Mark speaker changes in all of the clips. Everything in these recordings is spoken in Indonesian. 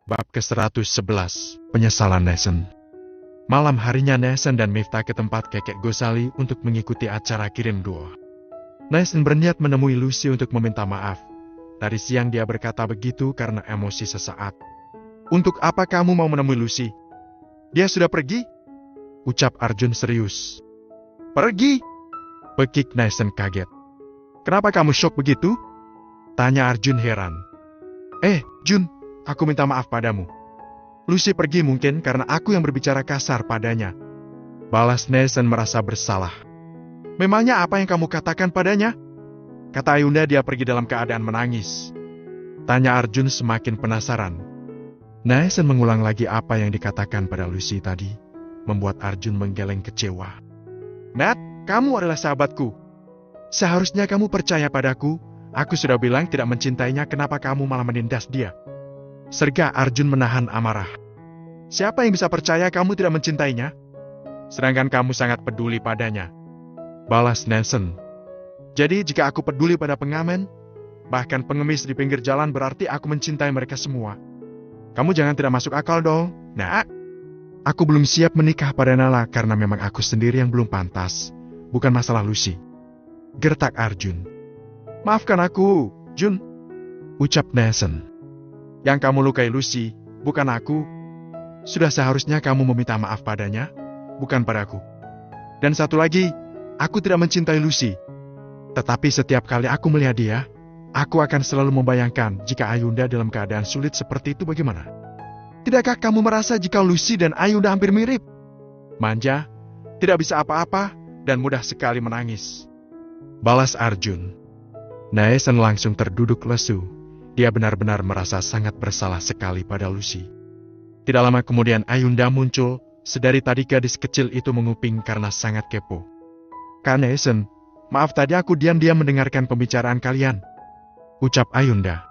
Speaker 1: Bab ke-111, Penyesalan Nesen. Malam harinya Nesen dan Miftah ke tempat kakek Gosali untuk mengikuti acara kirim doa. Nesen berniat menemui Lucy untuk meminta maaf. Dari siang dia berkata begitu karena emosi sesaat. "Untuk apa kamu mau menemui Lucy? Dia sudah pergi?" ucap Arjun serius. "Pergi?" pekik Nesen kaget. "Kenapa kamu syok begitu?" tanya Arjun heran. Jun, aku minta maaf padamu. Lucy pergi mungkin karena aku yang berbicara kasar padanya. Balas Nesen merasa bersalah. "Memangnya apa yang kamu katakan padanya?" Kata Ayunda dia pergi dalam keadaan menangis. Tanya Arjun semakin penasaran. Nesen mengulang lagi apa yang dikatakan pada Lucy tadi, membuat Arjun menggeleng kecewa. "Nat, kamu adalah sahabatku. Seharusnya kamu percaya padaku. Aku sudah bilang tidak mencintainya, kenapa kamu malah menindas dia?" Serga Arjun menahan amarah. "Siapa yang bisa percaya kamu tidak mencintainya? Sedangkan kamu sangat peduli padanya," balas Nesen. "Jadi jika aku peduli pada pengamen, bahkan pengemis di pinggir jalan, berarti aku mencintai mereka semua. Kamu jangan tidak masuk akal dong, Nak. Aku belum siap menikah pada Nala karena memang aku sendiri yang belum pantas, bukan masalah Lucy," gertak Arjun. "Maafkan aku, Jun," ucap Nesen. "Yang kamu lukai Lucy, bukan aku. Sudah seharusnya kamu meminta maaf padanya, bukan padaku. Dan satu lagi, aku tidak mencintai Lucy. Tetapi setiap kali aku melihat dia, aku akan selalu membayangkan jika Ayunda dalam keadaan sulit seperti itu bagaimana. Tidakkah kamu merasa jika Lucy dan Ayunda hampir mirip? Manja, tidak bisa apa-apa, dan mudah sekali menangis," balas Arjun. Nesen langsung terduduk lesu. Dia benar-benar merasa sangat bersalah sekali pada Lucy. Tidak lama kemudian Ayunda muncul. Sedari tadi gadis kecil itu menguping karena sangat kepo. "Kak Nesen, maaf tadi aku diam-diam mendengarkan pembicaraan kalian," ucap Ayunda.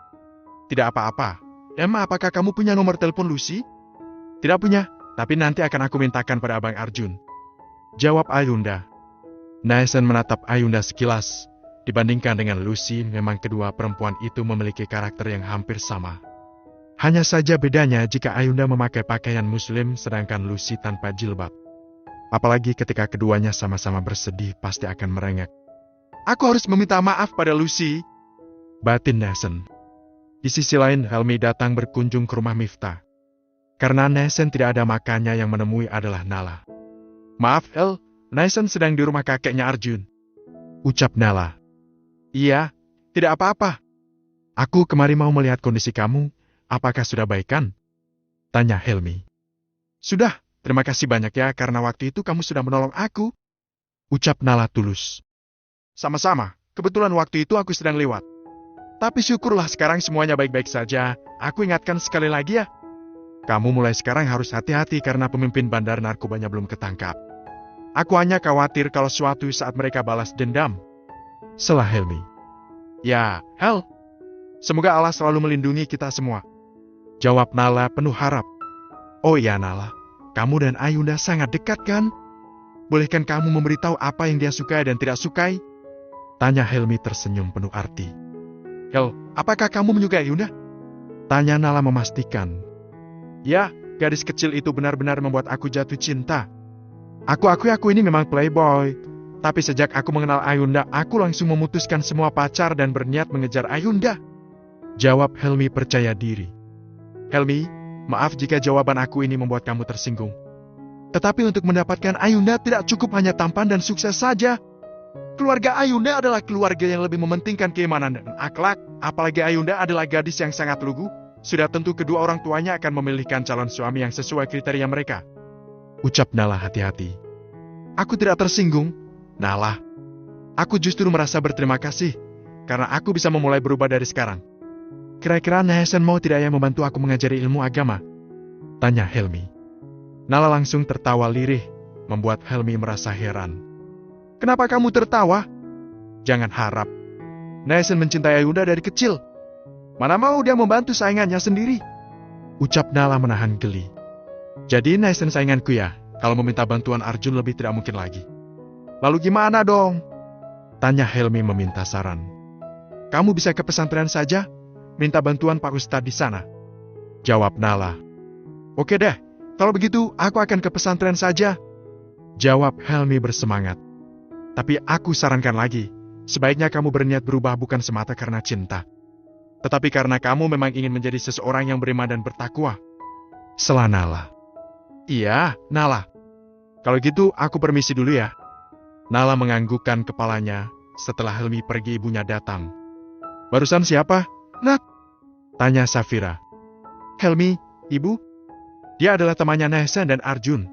Speaker 1: "Tidak apa-apa. Emma, apakah kamu punya nomor telepon Lucy?" "Tidak punya, tapi nanti akan aku mintakan pada Abang Arjun," jawab Ayunda. Nesen menatap Ayunda sekilas. Dibandingkan dengan Lucy, memang kedua perempuan itu memiliki karakter yang hampir sama. Hanya saja bedanya jika Ayunda memakai pakaian muslim sedangkan Lucy tanpa jilbab. Apalagi ketika keduanya sama-sama bersedih pasti akan merengek. "Aku harus meminta maaf pada Lucy," batin Nesen. Di sisi lain, Helmi datang berkunjung ke rumah Miftah. Karena Nesen tidak ada makannya, yang menemui adalah Nala. "Maaf El, Nesen sedang di rumah kakeknya Arjun," ucap Nala. "Iya, tidak apa-apa. Aku kemari mau melihat kondisi kamu. Apakah sudah baikan?" tanya Helmi. "Sudah, terima kasih banyak ya karena waktu itu kamu sudah menolong aku," ucap Nala tulus. "Sama-sama, kebetulan waktu itu aku sedang lewat. Tapi syukurlah sekarang semuanya baik-baik saja. Aku ingatkan sekali lagi ya. Kamu mulai sekarang harus hati-hati karena pemimpin bandar narkobanya belum ketangkap. Aku hanya khawatir kalau suatu saat mereka balas dendam," selah Helmi. "Ya, Hel. Semoga Allah selalu melindungi kita semua," jawab Nala penuh harap. "Oh iya Nala, kamu dan Ayunda sangat dekat kan? Bolehkan kamu memberitahu apa yang dia sukai dan tidak sukai?" tanya Helmi tersenyum penuh arti. "Hel, apakah kamu menyukai Ayunda?" tanya Nala memastikan. "Ya, gadis kecil itu benar-benar membuat aku jatuh cinta. Aku akui aku ini memang playboy. Tapi sejak aku mengenal Ayunda, aku langsung memutuskan semua pacar dan berniat mengejar Ayunda," jawab Helmi percaya diri. "Helmi, maaf jika jawaban aku ini membuat kamu tersinggung. Tetapi untuk mendapatkan Ayunda tidak cukup hanya tampan dan sukses saja. Keluarga Ayunda adalah keluarga yang lebih mementingkan keimanan dan akhlak. Apalagi Ayunda adalah gadis yang sangat lugu. Sudah tentu kedua orang tuanya akan memilihkan calon suami yang sesuai kriteria mereka," ucap Nala hati-hati. "Aku tidak tersinggung, Nala. Aku justru merasa berterima kasih karena aku bisa memulai berubah dari sekarang. Kira-kira Nesen mau tidak ya membantu aku mengajari ilmu agama?" tanya Helmi. Nala langsung tertawa lirih, membuat Helmi merasa heran. "Kenapa kamu tertawa? Jangan harap. Nesen mencintai Ayunda dari kecil. Mana mau dia membantu saingannya sendiri?" ucap Nala menahan geli. "Jadi Nesen sainganku ya? Kalau meminta bantuan Arjun lebih tidak mungkin lagi." "Lalu gimana dong?" tanya Helmi meminta saran. "Kamu bisa ke pesantren saja, minta bantuan Pak Ustadz di sana. Jawab Nala. Oke deh, kalau begitu aku akan ke pesantren saja. Jawab Helmi bersemangat. Tapi aku sarankan lagi, sebaiknya kamu berniat berubah bukan semata karena cinta, tetapi karena kamu memang ingin menjadi seseorang yang beriman dan bertakwa. Sela Nala. Iya, Nala. Kalau gitu aku permisi dulu ya. Nala menganggukkan kepalanya setelah Helmi pergi ibunya datang. Barusan siapa, Nak? Tanya Safira. Helmi, ibu. Dia adalah temannya Nehsen dan Arjun.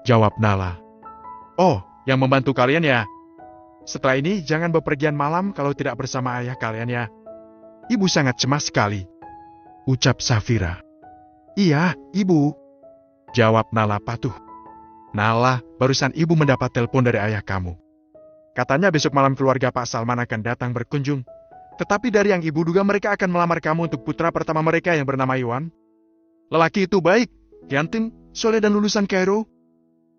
Speaker 1: Jawab Nala. Oh, yang membantu kalian ya? Setelah ini jangan bepergian malam kalau tidak bersama ayah kalian ya. Ibu sangat cemas sekali. Ucap Safira. Iya, ibu. Jawab Nala patuh. Nala, barusan ibu mendapat telepon dari ayah kamu. Katanya besok malam keluarga Pak Salman akan datang berkunjung. Tetapi dari yang ibu duga mereka akan melamar kamu untuk putra pertama mereka yang bernama Iwan. Lelaki itu baik, ganteng, soleh dan lulusan Kairo.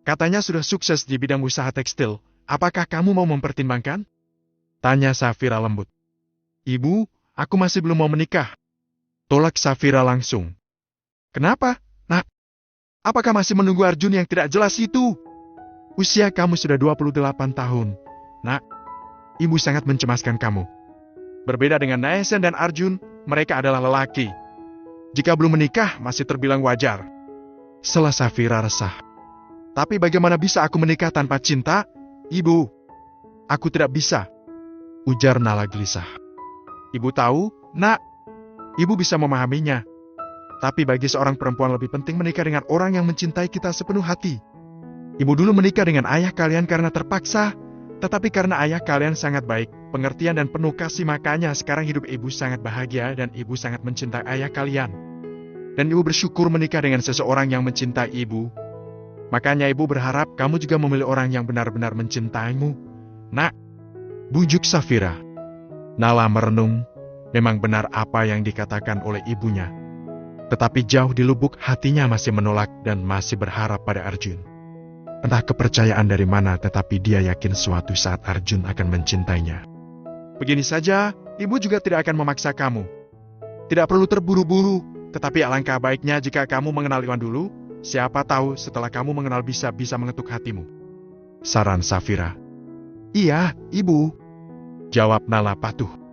Speaker 1: Katanya sudah sukses di bidang usaha tekstil. Apakah kamu mau mempertimbangkan? Tanya Safira lembut. Ibu, aku masih belum mau menikah. Tolak Safira langsung. Kenapa, Nak? Apakah masih menunggu Arjun yang tidak jelas itu? Usia kamu sudah 28 tahun. Nak, ibu sangat mencemaskan kamu. Berbeda dengan Nehsen dan Arjun, mereka adalah lelaki. Jika belum menikah, masih terbilang wajar. Sela Safira resah. Tapi bagaimana bisa aku menikah tanpa cinta? Ibu, aku tidak bisa. Ujar Nala gelisah. Ibu tahu, Nak, ibu bisa memahaminya. Tapi bagi seorang perempuan lebih penting menikah dengan orang yang mencintai kita sepenuh hati. Ibu dulu menikah dengan ayah kalian karena terpaksa, tetapi karena ayah kalian sangat baik, pengertian dan penuh kasih, makanya sekarang hidup ibu sangat bahagia dan ibu sangat mencintai ayah kalian. Dan ibu bersyukur menikah dengan seseorang yang mencintai ibu. Makanya ibu berharap kamu juga memilih orang yang benar-benar mencintaimu. Nak, bujuk Safira. Nala merenung, memang benar apa yang dikatakan oleh ibunya. Tetapi jauh di lubuk hatinya masih menolak dan masih berharap pada Arjun. Entah kepercayaan dari mana, tetapi dia yakin suatu saat Arjun akan mencintainya. Begini saja, ibu juga tidak akan memaksa kamu. Tidak perlu terburu-buru, tetapi alangkah baiknya jika kamu mengenal Iwan dulu. Siapa tahu setelah kamu mengenal bisa mengetuk hatimu. Saran Safira. Iya, ibu. Jawab Nala patuh.